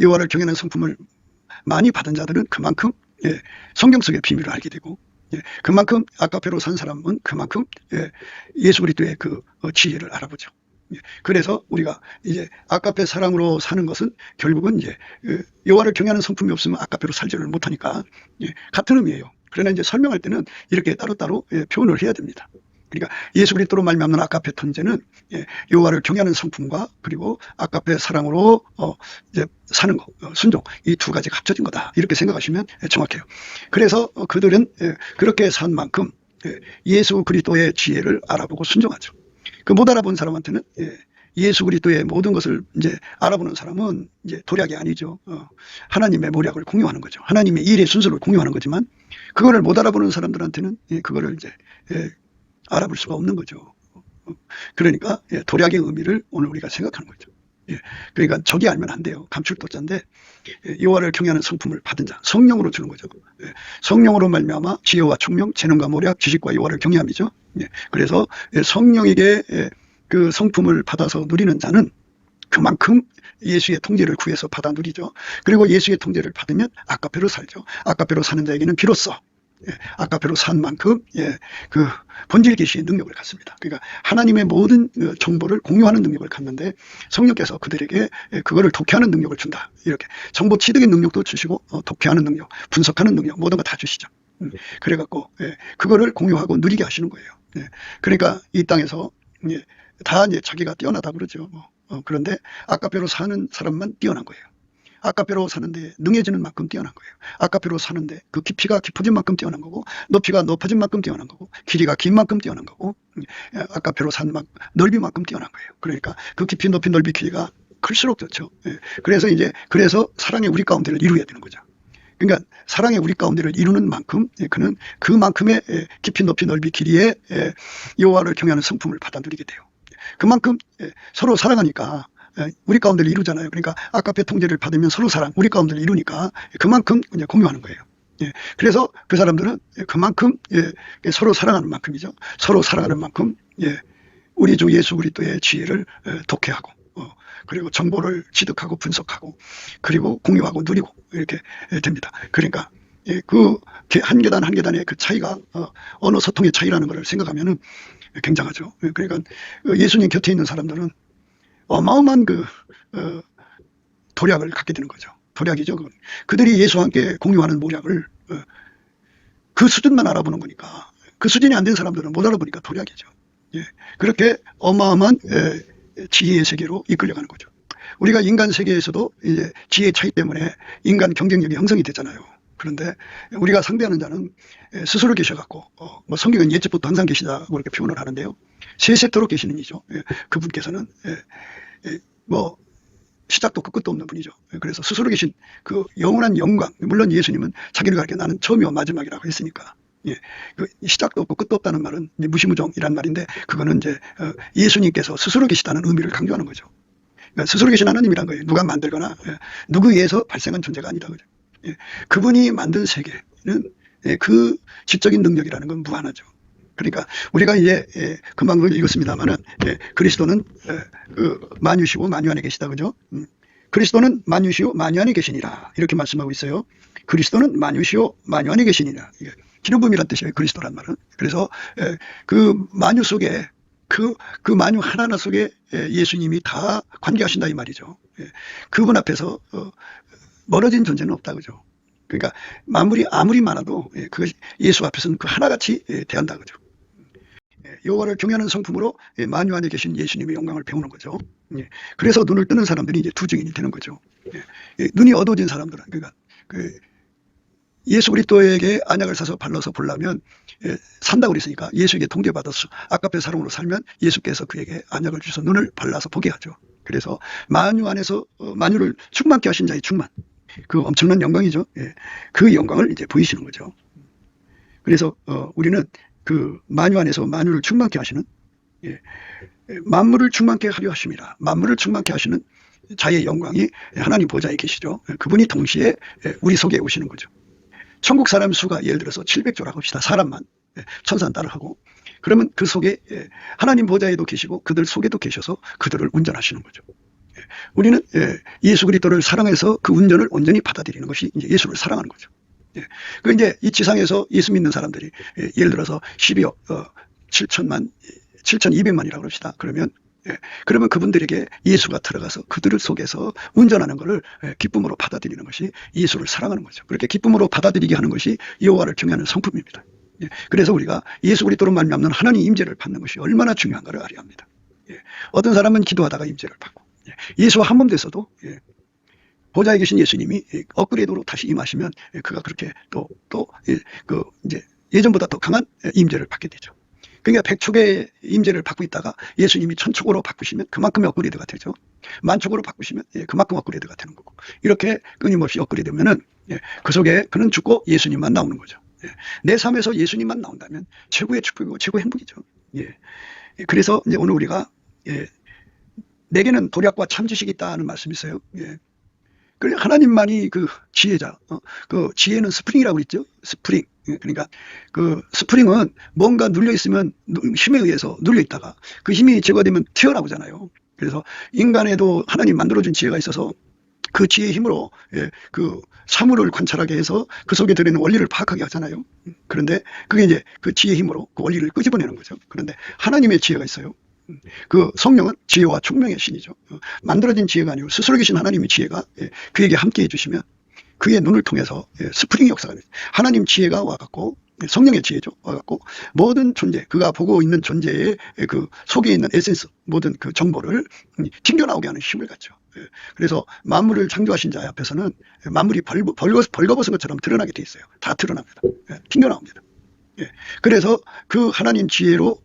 여호와를 경외하는 성품을 많이 받은 자들은 그만큼 성경 속의 비밀을 알게 되고, 그만큼 아까페로 산 사람은 그만큼 예수 그리스도의 그 지혜를 알아보죠. 그래서 우리가 이제 아까페 사랑으로 사는 것은 결국은 이제 여호와를 경외하는 성품이 없으면 아까페로 살지를 못하니까 같은 의미예요. 그러나 이제 설명할 때는 이렇게 따로따로 표현을 해야 됩니다. 그러니까 예수 그리스도로 말미암는 아까페 턴제는 여호와를 경외하는 성품과 그리고 아까페 사랑으로 이제 사는 거, 순종, 이 두 가지가 합쳐진 거다, 이렇게 생각하시면 정확해요. 그래서 그들은 그렇게 산 만큼 예수 그리스도의 지혜를 알아보고 순종하죠. 그 못 알아본 사람한테는 예수 그리스도의 모든 것을 이제 알아보는 사람은 이제 도략이 아니죠. 하나님의 모략을 공유하는 거죠. 하나님의 일의 순서를 공유하는 거지만, 그거를 못 알아보는 사람들한테는 그거를 이제 알아볼 수가 없는 거죠. 그러니까 도략의 의미를 오늘 우리가 생각하는 거죠. 그러니까 적이 알면 안 돼요. 감출도자인데 여호와를 경외하는 성품을 받은 자, 성령으로 주는 거죠. 성령으로 말미암아 지혜와 총명, 재능과 모략, 지식과 여호와를 경외함이죠. 그래서 성령에게 그 성품을 받아서 누리는 자는 그만큼 예수의 통제를 구해서 받아 누리죠. 그리고 예수의 통제를 받으면 아까페로 살죠. 아까페로 사는 자에게는 비로소 아까페로 산 만큼 그 본질 계시의 능력을 갖습니다. 그러니까 하나님의 모든 정보를 공유하는 능력을 갖는데, 성령께서 그들에게 그거를 독해하는 능력을 준다. 이렇게 정보 취득의 능력도 주시고 독해하는 능력, 분석하는 능력, 모든 거 다 주시죠. 그래갖고 그거를 공유하고 누리게 하시는 거예요. 그러니까 이 땅에서 다 이제 자기가 뛰어나다 그러죠. 그런데 아까페로 사는 사람만 뛰어난 거예요. 아까페로 사는데 능해지는 만큼 뛰어난 거예요. 아까페로 사는데 그 깊이가 깊어진 만큼 뛰어난 거고, 높이가 높아진 만큼 뛰어난 거고, 길이가 긴 만큼 뛰어난 거고, 아까페로 산 넓이만큼 뛰어난 거예요. 그러니까 그 깊이, 높이, 넓이, 길이가 클수록 좋죠. 예. 그래서 사랑의 우리 가운데를 이루어야 되는 거죠. 그러니까 사랑의 우리 가운데를 이루는 만큼 그는 그만큼의 깊이 높이 넓이 길이의 여호와를 경외하는 성품을 받아 누리게 돼요. 그만큼 서로 사랑하니까 우리 가운데를 이루잖아요. 그러니까 아까페 통제를 받으면 서로 사랑, 우리 가운데를 이루니까 그만큼 이제 공유하는 거예요. 그래서 그 사람들은 그만큼 서로 사랑하는 만큼이죠. 서로 사랑하는 만큼 우리 주 예수 그리스도의 지혜를 독해하고 그리고 정보를 취득하고 분석하고 그리고 공유하고 누리고 이렇게 됩니다. 그러니까 그 한 계단 한 계단의 그 차이가 언어 소통의 차이라는 것을 생각하면은 굉장하죠. 그러니까 예수님 곁에 있는 사람들은 어마어마한 도략을 갖게 되는 거죠. 도략이죠. 그들이 예수와 함께 공유하는 모략을 그 수준만 알아보는 거니까 그 수준이 안 된 사람들은 못 알아보니까 도략이죠. 그렇게 어마어마한 지혜의 세계로 이끌려가는 거죠. 우리가 인간 세계에서도 이제 지혜 차이 때문에 인간 경쟁력이 형성이 되잖아요. 그런데 우리가 상대하는 자는 스스로 계셔갖고 뭐 성경은 옛적부터 항상 계시다고 이렇게 표현을 하는데요. 세세토록 계시는 이죠. 그분께서는 뭐 시작도 끝도 없는 분이죠. 그래서 스스로 계신 그 영원한 영광, 물론 예수님은 자기를 가르쳐 나는 처음이요 마지막이라고 했으니까 그 시작도 없고 끝도 없다는 말은 무시무정이란 말인데 그거는 이제 예수님께서 스스로 계시다는 의미를 강조하는 거죠. 그러니까 스스로 계신 하나님이란 거예요. 누가 만들거나 누구에 의해서 발생한 존재가 아니다. 그죠? 그분이 만든 세계는 그 지적인 능력이라는 건 무한하죠. 그러니까 우리가 이제 금방 그걸 읽었습니다만은 그리스도는 만유시고 만유 안에 계시다. 그죠? 그리스도는 만유시오 만유 안에 계시니라 이렇게 말씀하고 있어요. 그리스도는 만유시오 만유 안에 계시니라. 기름붐이란 뜻이에요. 그리스도란 말은. 그래서 그 만유 속에 그 만유 하나하나 속에 예수님이 다 관계하신다 이 말이죠. 그분 앞에서 멀어진 존재는 없다. 그죠? 그러니까 만물이 아무리 많아도 그 예수 앞에서는 그 하나같이 대한다. 그죠? 여호와를 경외하는 성품으로 만유 안에 계신 예수님의 영광을 배우는 거죠. 그래서 눈을 뜨는 사람들이 이제 두 증인이 되는 거죠. 눈이 어두워진 사람들은 그러니까 예수 그리스도에게 안약을 사서 발라서 보려면 산다고 그랬으니까 예수에게 통제받아서 아까페 사랑으로 살면 예수께서 그에게 안약을 주셔서 눈을 발라서 보게 하죠. 그래서 만유 안에서 만유를 충만케 하신 자의 충만, 그 엄청난 영광이죠. 그 영광을 이제 보이시는 거죠. 그래서 우리는 그 만유 안에서 만유를 충만케 하시는 만물을 충만케 하려 하심이라. 만물을 충만케 하시는 자의 영광이 하나님 보좌에 계시죠. 그분이 동시에 우리 속에 오시는 거죠. 천국 사람 수가 예를 들어서 700조라고 합시다. 사람만 천사는 따라하고 그러면 그 속에 하나님 보좌에도 계시고 그들 속에도 계셔서 그들을 운전하시는 거죠. 우리는 예수 그리스도를 사랑해서 그 운전을 온전히 받아들이는 것이 이제 예수를 사랑하는 거죠. 그 이제 이 지상에서 예수 믿는 사람들이 예를 들어서 12억 7,200만이라고 합시다. 그러면 그분들에게 예수가 들어가서 그들을 속에서 운전하는 것을 기쁨으로 받아들이는 것이 예수를 사랑하는 거죠. 그렇게 기쁨으로 받아들이게 하는 것이 여호와를 경외하는 성품입니다. 그래서 우리가 예수 그리스도로 말미암는 하나님 임재를 받는 것이 얼마나 중요한가를 알아야 합니다. 어떤 사람은 기도하다가 임재를 받고 예수와 한 몸 돼서도 보좌에 계신 예수님이 업그레이드로 다시 임하시면 그가 그렇게 이제 예전보다 더 강한 임재를 받게 되죠. 그러니까 백축의 임재를 받고 있다가 예수님이 천축으로 바꾸시면 그만큼의 업그레이드가 되죠. 만축으로 바꾸시면 그만큼 업그레이드가 되는 거고 이렇게 끊임없이 업그레이드 되면은 그 속에 그는 죽고 예수님만 나오는 거죠. 내 삶에서 예수님만 나온다면 최고의 축복이고 최고의 행복이죠. 그래서 이제 오늘 우리가 내게는 도략과 참지식이 있다는 말씀이 있어요. 하나님만이 그 지혜자, 그 지혜는 스프링이라고 그랬죠. 스프링. 그러니까 그 스프링은 뭔가 눌려 있으면 힘에 의해서 눌려 있다가 그 힘이 제거되면 튀어나오잖아요. 그래서 인간에도 하나님 만들어준 지혜가 있어서 그 지혜의 힘으로 그 사물을 관찰하게 해서 그 속에 들어있는 원리를 파악하게 하잖아요. 그런데 그게 이제 그 지혜의 힘으로 그 원리를 끄집어내는 거죠. 그런데 하나님의 지혜가 있어요. 그 성령은 지혜와 총명의 신이죠. 만들어진 지혜가 아니고 스스로 계신 하나님의 지혜가 그에게 함께 해주시면 그의 눈을 통해서 스프링 역사가 됩니다. 하나님 지혜가 와갖고 성령의 지혜죠. 와갖고 모든 존재, 그가 보고 있는 존재의 그 속에 있는 에센스, 모든 그 정보를 튕겨나오게 하는 힘을 갖죠. 그래서 만물을 창조하신 자 앞에서는 만물이 벌거벗은 것처럼 드러나게 돼 있어요. 다 드러납니다. 튕겨나옵니다. 그래서 그 하나님 지혜로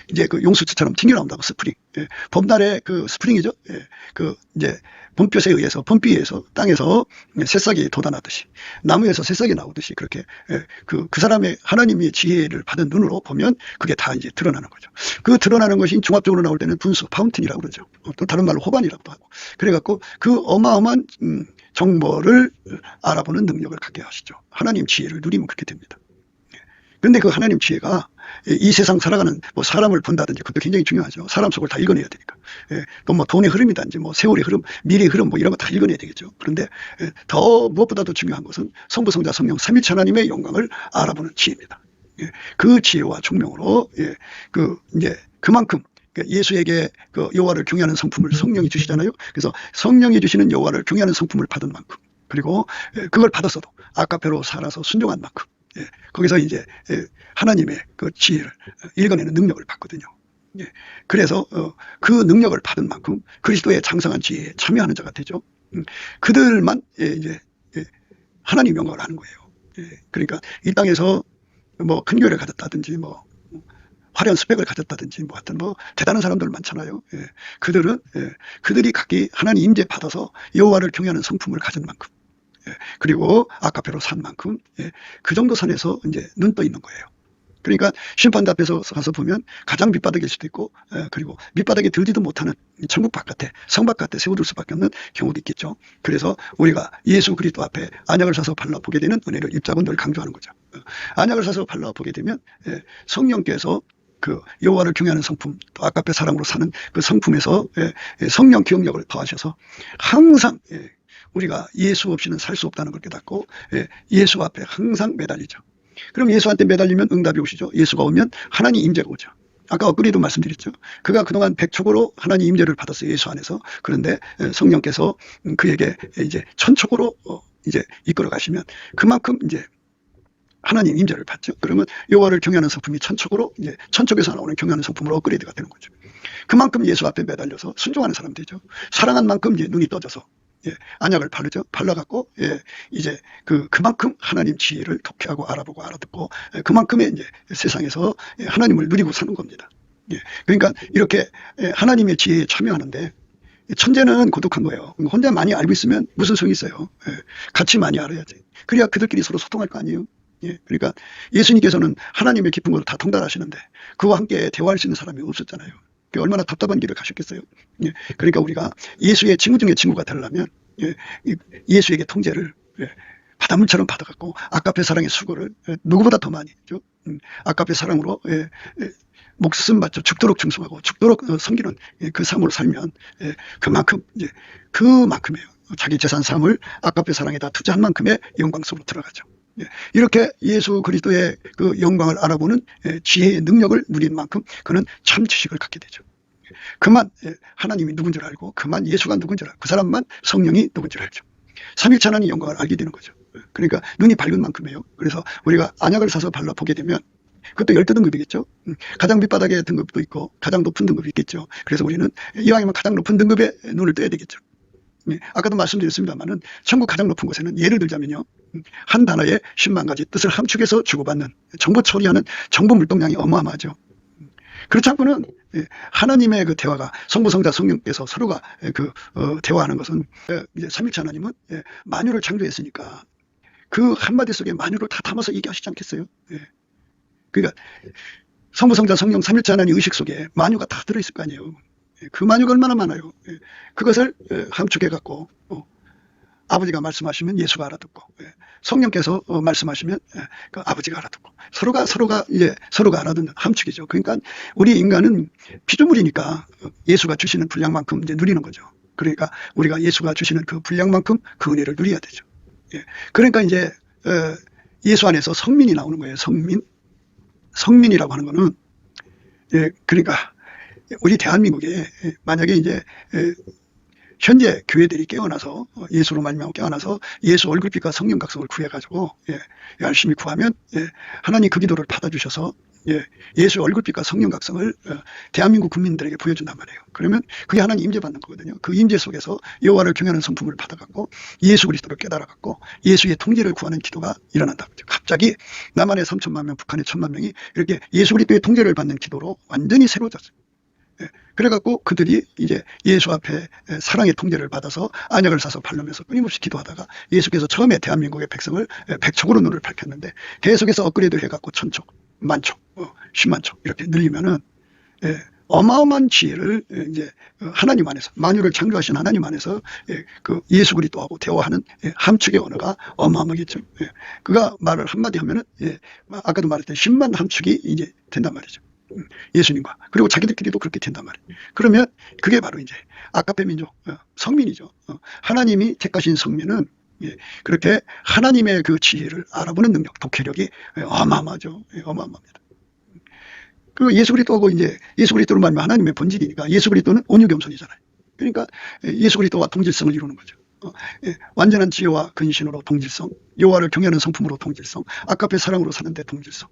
이제 그 용수철처럼 튕겨나온다고, 스프링. 예, 봄날에 그 스프링이죠. 예, 그 이제 봄볕에 의해서, 봄비에 의해서 땅에서 새싹이 돋아나듯이, 나무에서 새싹이 나오듯이 그렇게, 예, 그 사람의 하나님의 지혜를 받은 눈으로 보면 그게 다 이제 드러나는 거죠. 그 드러나는 것이 종합적으로 나올 때는 분수, 파운틴이라고 그러죠. 또 다른 말로 호반이라고도 하고. 그래갖고 그 어마어마한 정보를 알아보는 능력을 갖게 하시죠. 하나님 지혜를 누리면 그렇게 됩니다. 그런데 그 하나님 지혜가 이 세상 살아가는 뭐 사람을 본다든지 그것도 굉장히 중요하죠. 사람 속을 다 읽어내야 되니까. 또 뭐 돈의 흐름이든지 뭐 세월의 흐름, 미래의 흐름 뭐 이런 거 다 읽어내야 되겠죠. 그런데 더 무엇보다도 중요한 것은 성부, 성자, 성령 삼위일체 하나님의 영광을 알아보는 지혜입니다. 그 지혜와 총명으로 이제 그만큼 예수에게 그 여호와를 경외하는 성품을 성령이 주시잖아요. 그래서 성령이 주시는 여호와를 경외하는 성품을 받은 만큼, 그리고 그걸 받았어도 아까페로 살아서 순종한 만큼, 거기서 이제 하나님의 그 지혜를 읽어내는 능력을 받거든요. 그래서 그 능력을 받은 만큼 그리스도의 장성한 지혜에 참여하는 자가 되죠. 그들만 이제 하나님 영광을 하는 거예요. 그러니까 이 땅에서 뭐 큰 교회를 가졌다든지 뭐 화려한 스펙을 가졌다든지 뭐 하여튼 뭐 대단한 사람들 많잖아요. 그들은 그들이 각기 하나님 임재 받아서 여호와를 경외하는 성품을 가진 만큼, 그리고 아까페로 산 만큼, 그 정도 선에서 이제 눈 떠 있는 거예요. 그러니까 심판대 앞에서 가서 보면 가장 밑바닥일 수도 있고, 그리고 밑바닥에 들지도 못하는 천국 바깥에, 성 바깥에 세워둘 수밖에 없는 경우도 있겠죠. 그래서 우리가 예수 그리스도 앞에 안약을 사서 발라보게 되는 은혜를 입자고 늘 강조하는 거죠. 안약을 사서 발라보게 되면 성령께서 그 여호와를 경외하는 성품, 또 아까페 사랑으로 사는 그 성품에서 성령 기억력을 더하셔서 항상 우리가 예수 없이는 살 수 없다는 걸 깨닫고 예수 앞에 항상 매달리죠. 그럼 예수한테 매달리면 응답이 오시죠. 예수가 오면 하나님 임재가 오죠. 아까 엇그리도 말씀드렸죠. 그가 그동안 백촉으로 하나님 임재를 받았어요. 예수 안에서. 그런데 성령께서 그에게 이제 천촉으로 이제 이끌어 가시면 그만큼 이제 하나님 임재를 받죠. 그러면 여호와를 경외하는 성품이 천촉으로, 이제 천촉에서 나오는 경외하는 성품으로 업그레이드가 되는 거죠. 그만큼 예수 앞에 매달려서 순종하는 사람 되죠. 사랑한 만큼 이제 눈이 떠져서 안약을 바르죠. 발라갖고 이제 그만큼 하나님 지혜를 독해하고 알아보고 알아듣고 그만큼의 이제 세상에서 하나님을 누리고 사는 겁니다. 그러니까 이렇게 하나님의 지혜에 참여하는데, 천재는 고독한 거예요. 혼자 많이 알고 있으면 무슨 소용이 있어요. 같이 많이 알아야지. 그래야 그들끼리 서로 소통할 거 아니에요. 그러니까 예수님께서는 하나님의 깊은 것을 다 통달하시는데 그와 함께 대화할 수 있는 사람이 없었잖아요. 얼마나 답답한 길을 가셨겠어요. 그러니까 우리가 예수의 친구 중에 친구가 되려면 예수에게 통제를 바닷물처럼 받아갖고 아까페 사랑의 수고를 누구보다 더 많이 했죠. 아까페 사랑으로 목숨 바쳐 죽도록 충성하고 죽도록 섬기는 그 삶으로 살면 그만큼이에요. 자기 재산 삶을 아까페 사랑에다 투자한 만큼의 영광 속으로 들어가죠. 이렇게 예수 그리스도의 그 영광을 알아보는 지혜의 능력을 누린 만큼 그는 참 지식을 갖게 되죠. 그만 하나님이 누군 줄 알고, 그만 예수가 누군 줄 알고, 그 사람만 성령이 누군 줄 알죠. 삼위일체 하나님의 영광을 알게 되는 거죠. 그러니까 눈이 밝은 만큼이에요. 그래서 우리가 안약을 사서 발라보게 되면 그것도 12등급이겠죠. 가장 밑바닥의 등급도 있고 가장 높은 등급이 있겠죠. 그래서 우리는 이왕이면 가장 높은 등급에 눈을 떠야 되겠죠. 아까도 말씀드렸습니다만은 천국 가장 높은 곳에는 예를 들자면요, 한 단어에 10만 가지 뜻을 함축해서 주고받는 정보 처리하는 정보 물동량이 어마어마하죠. 그렇지 않고는 하나님의 그 대화가, 성부, 성자, 성령께서 서로가 대화하는 것은 이제 삼위일체 하나님은 만유를 창조했으니까 그 한마디 속에 만유를 다 담아서 얘기하시지 않겠어요? 그러니까 성부, 성자, 성령 삼위일체 하나님 의식 속에 만유가 다 들어있을 거 아니에요. 그 만유가 얼마나 많아요. 그것을 함축해갖고 아버지가 말씀하시면 예수가 알아듣고, 성령께서 말씀하시면 그 아버지가 알아듣고, 서로가 알아듣는 함축이죠. 그러니까 우리 인간은 피조물이니까 예수가 주시는 분량만큼 이제 누리는 거죠. 그러니까 우리가 예수가 주시는 그 분량만큼 그 은혜를 누려야 되죠. 그러니까 이제 예수 안에서 성민이 나오는 거예요. 성민이라고 하는 거는, 그러니까 우리 대한민국에 만약에 이제 현재 교회들이 깨어나서 예수로 말미암아 깨어나서 예수 얼굴빛과 성령 각성을 구해가지고 열심히 구하면 하나님 그 기도를 받아주셔서 예수의 얼굴빛과 성령 각성을 대한민국 국민들에게 보여준단 말이에요. 그러면 그게 하나님 임재 받는 거거든요. 그 임재 속에서 여호와를 경외하는 성품을 받아갖고 예수 그리스도를 깨달아갖고 예수의 통제를 구하는 기도가 일어난다. 갑자기 남한의 3천만 명, 북한의 1천만 명이 이렇게 예수 그리스도의 통제를 받는 기도로 완전히 새로워졌어요. 그래갖고 그들이 이제 예수 앞에 사랑의 통제를 받아서 안약을 사서 바르면서 끊임없이 기도하다가 예수께서 처음에 대한민국의 백성을 백척으로 눈을 밝혔는데 계속해서 업그레이드 해갖고 1000척, 10,000척, 100,000척 이렇게 늘리면은 어마어마한 지혜를 이제 하나님 안에서 만유를 창조하신 하나님 안에서 그 예수 그리스도하고 대화하는 함축의 언어가 어마어마하겠죠. 그가 말을 한마디 하면은 아까도 말했던 10만 함축이 이제 된단 말이죠. 예수님과 그리고 자기들끼리도 그렇게 된단 말이에요. 그러면 그게 바로 이제 아까페 민족 성민이죠. 하나님이 택하신 성민은 그렇게 하나님의 그 지혜를 알아보는 능력, 독해력이 어마어마하죠. 어마어마합니다. 그리고 예수 그리스도하고 이제 예수 그리스도로 말하면 하나님의 본질이니까 예수 그리스도는 온유겸손이잖아요. 그러니까 예수 그리스도와 동질성을 이루는 거죠. 완전한 지혜와 근신으로 동질성, 여호와를 경외하는 성품으로 동질성, 아까페 사랑으로 사는데 동질성,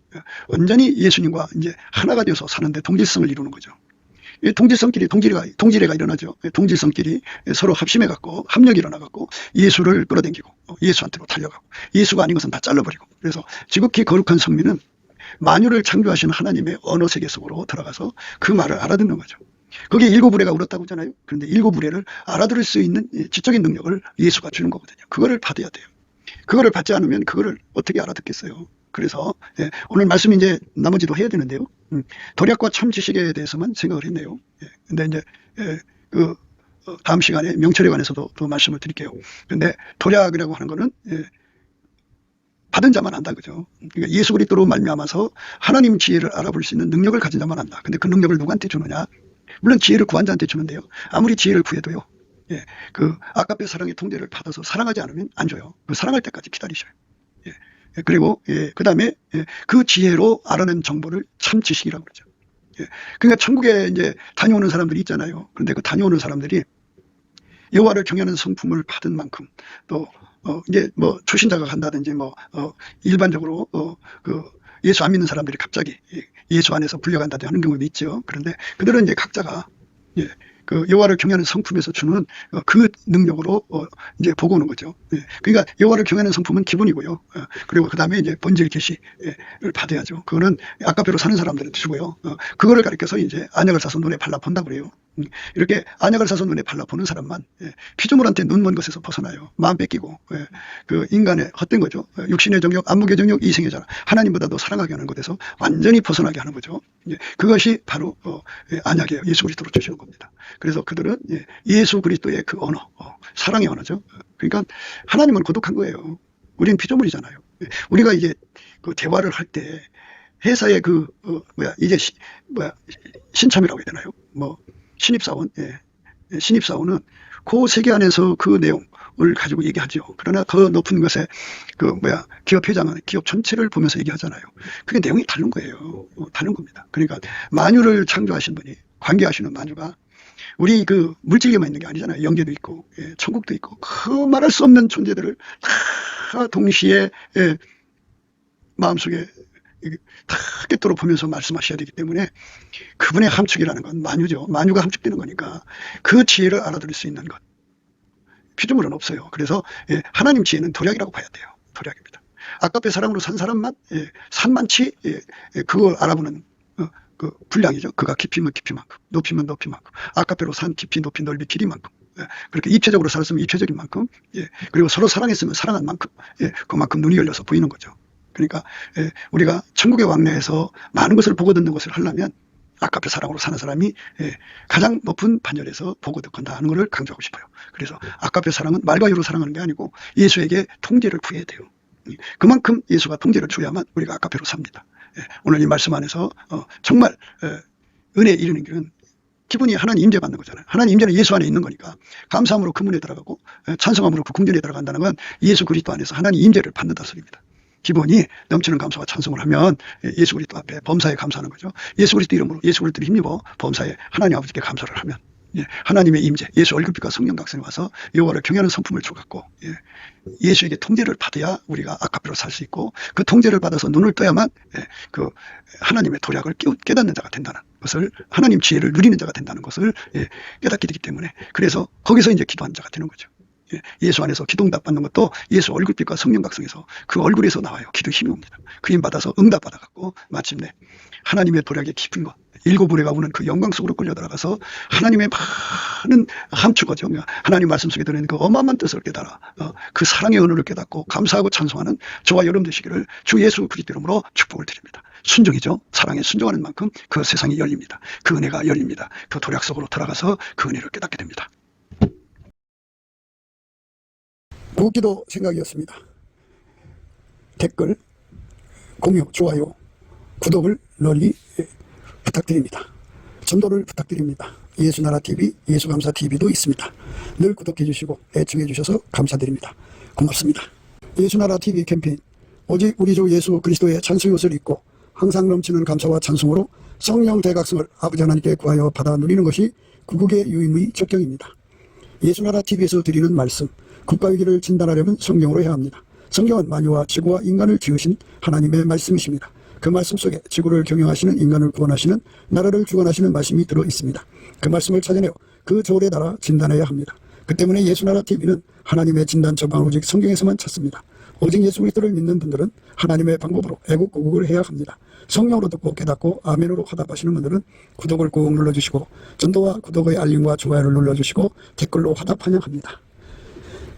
완전히 예수님과 이제 하나가 되어서 사는데 동질성을 이루는 거죠. 동질성끼리 동질애가 일어나죠. 동질성끼리 서로 합심해갖고 합력이 일어나갖고 예수를 끌어당기고 예수한테로 달려가고 예수가 아닌 것은 다 잘라버리고 그래서 지극히 거룩한 성민은 만유를 창조하신 하나님의 언어 세계 속으로 들어가서 그 말을 알아듣는 거죠. 거기에 일곱 우레가 울었다고 하잖아요. 그런데 일곱 우레를 알아들을 수 있는 지적인 능력을 예수가 주는 거거든요. 그거를 받아야 돼요. 그거를 받지 않으면 그거를 어떻게 알아듣겠어요. 그래서 오늘 말씀 이제 나머지도 해야 되는데요. 도략과 참 지식에 대해서만 생각을 했네요. 근데 이제 그 다음 시간에 명철에 관해서도 또 말씀을 드릴게요. 근데 도략이라고 하는 거는 받은 자만 안다 그죠. 그러니까 예수 그리스도로 말미암아서 하나님 지혜를 알아볼 수 있는 능력을 가진 자만 안다. 근데 그 능력을 누구한테 주느냐? 물론 지혜를 구한 자한테 주는데요. 아무리 지혜를 구해도요. 그 아까페 사랑의 통제를 받아서 사랑하지 않으면 안 줘요. 그 사랑할 때까지 기다리셔요. 그리고 그 다음에 그 지혜로 알아낸 정보를 참 지식이라고 그러죠. 그러니까 천국에 이제 다녀오는 사람들이 있잖아요. 그런데 그 다녀오는 사람들이 여호와를 경외하는 성품을 받은 만큼 또 이제 뭐 초신자가 간다든지 뭐 일반적으로 그 예수 안 믿는 사람들이 갑자기 예수 안에서 불려간다든지 하는 경우도 있죠. 그런데 그들은 이제 각자가 그 여호와를 경외하는 성품에서 주는 그 능력으로 이제 보고 오는 거죠. 그러니까 여호와를 경외하는 성품은 기본이고요. 그리고 그 다음에 이제 본질 계시를 받아야죠. 그거는 아까배로 사는 사람들한테 주고요. 그거를 가리켜서 이제 안약을 사서 눈에 발라 본다고 그래요. 이렇게 안약을 사서 눈에 발라 보는 사람만 피조물한테 눈 먼 것에서 벗어나요. 마음 뺏기고 그 인간의 헛된 거죠. 육신의 정욕, 안목의 정욕, 이생의 자랑, 하나님보다도 사랑하게 하는 것에서 완전히 벗어나게 하는 거죠. 그것이 바로 안약이에요. 예수 그리스도로 주시는 겁니다. 그래서 그들은 예수 그리스도의 그 언어, 사랑의 언어죠. 그러니까 하나님은 고독한 거예요. 우리는 피조물이잖아요. 우리가 이제 그 대화를 할 때 회사의 그 이제 신참이라고 해야 되나요? 뭐 신입사원, 신입사원은 그 세계 안에서 그 내용을 가지고 얘기하죠. 그러나 그 높은 것에 그 기업 회장은 기업 전체를 보면서 얘기하잖아요. 그게 내용이 다른 거예요. 다른 겁니다. 그러니까 만유를 창조하신 분이 관계하시는 만유가 우리 그 물질계만 있는 게 아니잖아요. 영계도 있고 천국도 있고 그 말할 수 없는 존재들을 다 동시에 마음속에 다 꿰뚫어 보면서 말씀하셔야 되기 때문에 그분의 함축이라는 건 만유죠. 만유가 함축되는 거니까 그 지혜를 알아들을 수 있는 것. 피조물은 없어요. 그래서 하나님 지혜는 도략이라고 봐야 돼요. 도략입니다. 아까페 사랑으로 산 사람만 산만치 그걸 알아보는 그 분량이죠. 그가 깊이면 깊이만큼, 높이면 높이만큼, 아까페로 산 깊이, 높이, 넓이, 길이만큼. 그렇게 입체적으로 살았으면 입체적인 만큼, 그리고 서로 사랑했으면 사랑한 만큼, 그만큼 눈이 열려서 보이는 거죠. 그러니까 우리가 천국의 왕래에서 많은 것을 보고 듣는 것을 하려면 아까페 사랑으로 사는 사람이 가장 높은 반열에서 보고 듣는다 하는 것을 강조하고 싶어요. 그래서 아까페 사랑은 말과 이로 사랑하는 게 아니고 예수에게 통제를 구해야 돼요. 그만큼 예수가 통제를 줘야만 우리가 아까페로 삽니다. 오늘 이 말씀 안에서 정말 은혜에 이르는 길은 기본이 하나님 임재 받는 거잖아요. 하나님 임재는 예수 안에 있는 거니까 감사함으로 그 문에 들어가고 찬송함으로 그 궁전에 들어간다는 건 예수 그리스도 안에서 하나님 임재를 받는다 소리입니다. 기본이 넘치는 감사와 찬송을 하면 예수 그리스도 앞에 범사에 감사하는 거죠. 예수 그리스도 이름으로 예수 그리스도를 힘입어 범사에 하나님 아버지께 감사를 하면 예, 하나님의 임재, 예수 얼굴빛과 성령 각성이 와서 여호와를 경외하는 성품을 줘갖고 예수에게 통제를 받아야 우리가 아카페로 살 수 있고, 그 통제를 받아서 눈을 떠야만 그 하나님의 도략을 깨닫는 자가 된다는 것을, 하나님 지혜를 누리는 자가 된다는 것을 깨닫게 되기 때문에, 그래서 거기서 이제 기도하는 자가 되는 거죠. 예수 안에서 기도응답 받는 것도 예수 얼굴빛과 성령 각성에서 그 얼굴에서 나와요. 기도 힘이 옵니다. 그 힘 받아서 응답 받아갖고 마침내 하나님의 도략의 깊은 것, 일곱 우레가 우는 그 영광 속으로 끌려 들어가서 하나님의 많은 함축어죠. 하나님 말씀 속에 들어있는 그 어마어마한 뜻을 깨달아 그 사랑의 은혜를 깨닫고 감사하고 찬송하는 저와 여러분 되시기를 주 예수 그리스도 이름으로 축복을 드립니다. 순종이죠. 사랑에 순종하는 만큼 그 세상이 열립니다. 그 은혜가 열립니다. 그 도략 속으로 들어가서 그 은혜를 깨닫게 됩니다. 구기도 생각이었습니다. 댓글, 공유, 좋아요, 구독을 널리 부탁드립니다. 전도를 부탁드립니다. 예수나라TV, 예수감사TV도 있습니다. 늘 구독해 주시고 애청해 주셔서 감사드립니다. 고맙습니다. 예수나라TV 캠페인, 오직 우리 주 예수 그리스도의 찬송의 옷을 입고 항상 넘치는 감사와 찬송으로 성령 대각성을 아버지 하나님께 구하여 받아 누리는 것이 구국의 유임의 적경입니다. 예수나라TV에서 드리는 말씀, 국가위기를 진단하려면 성경으로 해야 합니다. 성경은 만유와 지구와 인간을 지으신 하나님의 말씀이십니다. 그 말씀 속에 지구를 경영하시는, 인간을 구원하시는, 나라를 주관하시는 말씀이 들어있습니다. 그 말씀을 찾아내어 그 조례에 따라 진단해야 합니다. 그 때문에 예수나라TV는 하나님의 진단 처방을 오직 성경에서만 찾습니다. 오직 예수 그리스도를 믿는 분들은 하나님의 방법으로 애국고국을 해야 합니다. 성령으로 듣고 깨닫고 아멘으로 화답하시는 분들은 구독을 꼭 눌러주시고, 전도와 구독의 알림과 좋아요를 눌러주시고 댓글로 화답 환영합니다.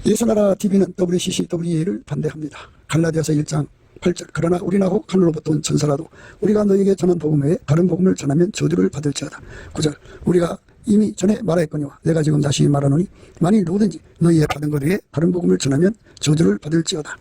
예수나라TV는 WCCWA를 반대합니다. 갈라디아서 1장 8절, 그러나 우리나 혹 하늘로부터 온 천사라도 우리가 너에게 전한 복음 외에 다른 복음을 전하면 저주를 받을지어다. 9절, 우리가 이미 전에 말하였거니와 내가 지금 다시 말하노니 만일 누구든지 너희의 받은 것 외에 다른 복음을 전하면 저주를 받을지어다.